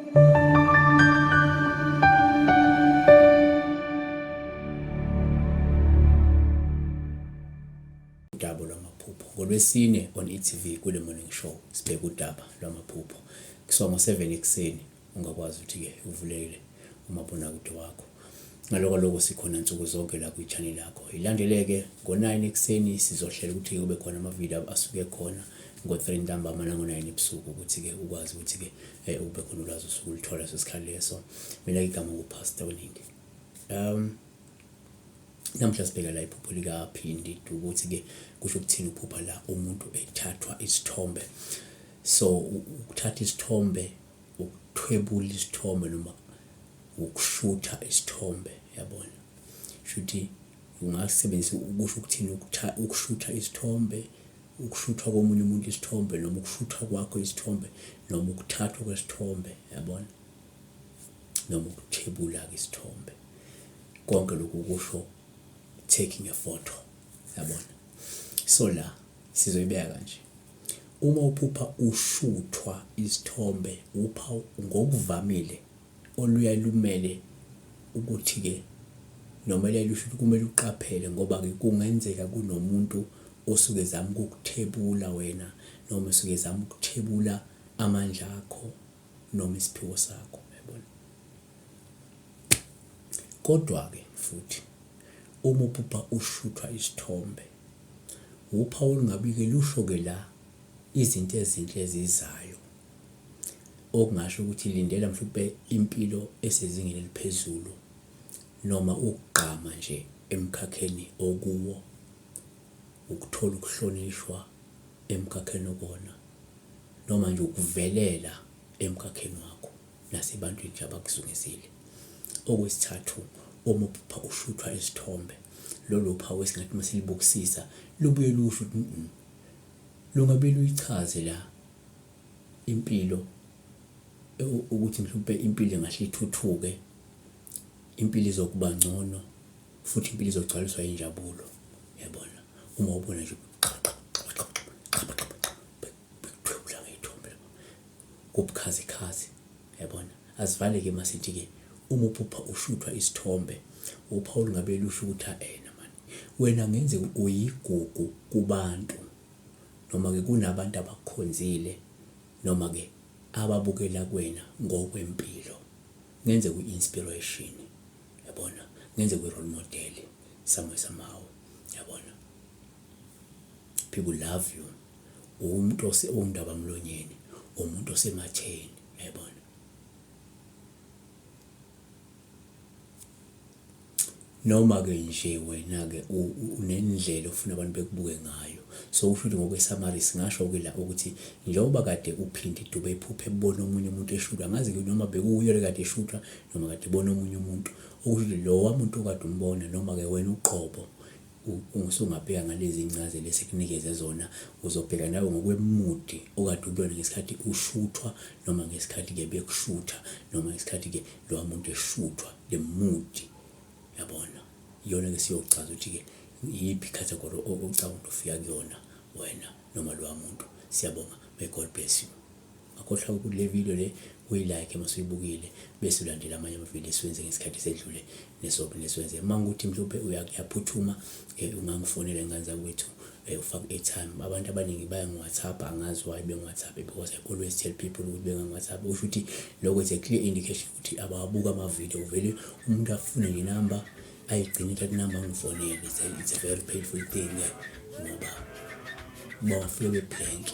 Udaba lwamaphupho ngoLwesine on e-TV kule morning show sibheka udaba lwamaphupho kusoma 7 ekuseni ungakwazi ukuthi-ke uvulele umabonakude wakho. Ngaloko sikhona nsuku zonke la kwi-channel yakho. Ilandeleke ngo-9 ekuseni sizohlela ukuthi kube khona amavideo asuke khona ngo-3 ntambama nango-9 ebusuku ukuthi-ke ukwazi ukuthi-ke ube khona ulwazi usuku ulithola sesikhathi leso. Mina igama nguPastor WeNingi. Namhla sibheka la iphupho likaPhindi ukuthi-ke kusho ukuthini uphupha la umuntu ethathwa isithombe. So ukuthatha isithombe, ukuthwebula isithombe noma ukushutha isithombe, yabona. Shuthi ungasebenzisa ukusho ukuthini ukushutha isithombe, ukushuthwa komunye umuntu isithombe noma ukushuthwa kwakho isithombe noma ukuthathwa kwesithombe, yabona. Noma ukuthebula isithombe. Konke lokhu kusho taking a photo, yabona. So la sizoyibeka kanje. Uma uphupha ushuthwa isithombe upha ngokuvamile oluya lumele ukuthi-ke noma lusho ukuthi kumele uqaphele ngoba-ke kungenzeka kunomuntu osuke zama ukukuthebula wena noma osuke zama ukuthebula amandla akho noma isiphiwo sakho, yabona. Kodwa-ke futhi uma uphupha ushuthwa isithombe upha olungabi-ke lusho-ke la izinto ezinhle ezizayo okungasho ukuthi lindela mhlawumbe impilo esezingeni eliphezulu noma ukugqama nje emkhakheni okuwo, ukuthola ukuhlonishwa emkhakheni okona noma nje ukuvelela emkhakheni wakho nasebantwini nje abakuzungezile. Okwesithathu, uma uphupha ushuthwa isithombe lolu phawu esingathi masilibukisisa lubuye lusho ukuthi lungabe luyichaze la impilo ukuthi mhlawumbe impilo engahle ithuthuke, impilo izokuba ngcono futhi impilo izogcwaliswa injabulo, yabona. Uma ubona nje bekuthwebula ngey'thombe kubukhazikhazi, yabona. Asivaleke masithi-ke uma uphupha ushuthwa isithombe uphawu lungabe lusho ukuthi mani wena ngenzeka uyigugu kubantu noma-ke kunabantu abakukhonzile noma-ke ababukela kuwena ngokwempilo. Ngenzeka u-inspiration, yabona. Ngenzeka u-role model somehow, yabona. People love you. Umuntu owundaba mlonyeni, umuntu osematheni, yabona. Noma-ke nje wena-ke unendlela ofuna abantu bekubuke ngayo. So usho ukuthi ngokwesamari singasho-ke la ukuthi njengoba kade uPhindi Dube ephupha ebona omunye umuntu eshuthwa, ngazi-ke noma bekuyo kade eshuthwa noma kade ebona omunye umuntu, okusho ukuthi lowa muntu okade umbona noma-ke wena uqobo usungabheka ngalezi ncazelo esikunikeze zona, uzobheka nawe ngokwemudi okade ubona ngesikhathi ushuthwa noma ngesikhathi-ke bekushutha noma ngesikhathi-ke lowa muntu eshuthwa, le mudi, yabona. Iyona-ke siyochaza ukuthi-ke yiphi category ocabanga ukuthi ufika kuyona wena noma lowa muntu. Siyabonga. May God bless you. Akhohlwa ukuthi le video le uyilike masuyibukile bese ulandela amanye amavideo esiwenze ngesikhathi sedlule nesiwenze. Mangukuthi mhlawumbe uyaphuthuma ungangifonela ingane zakwethu ufake airtime. Abantu abaningi baya ngo-WhatsApp, angazi why bengu-WhatsApp because I always tell people ukuthi benga-WhatsApp. Usho ukuthi lokho is a clear indication ukuthi abawabuka amavideo vele umuntu afune nginamba ayigcine thatha inamba ngifonele. It's a very painful thing ngoba bawafike beblank.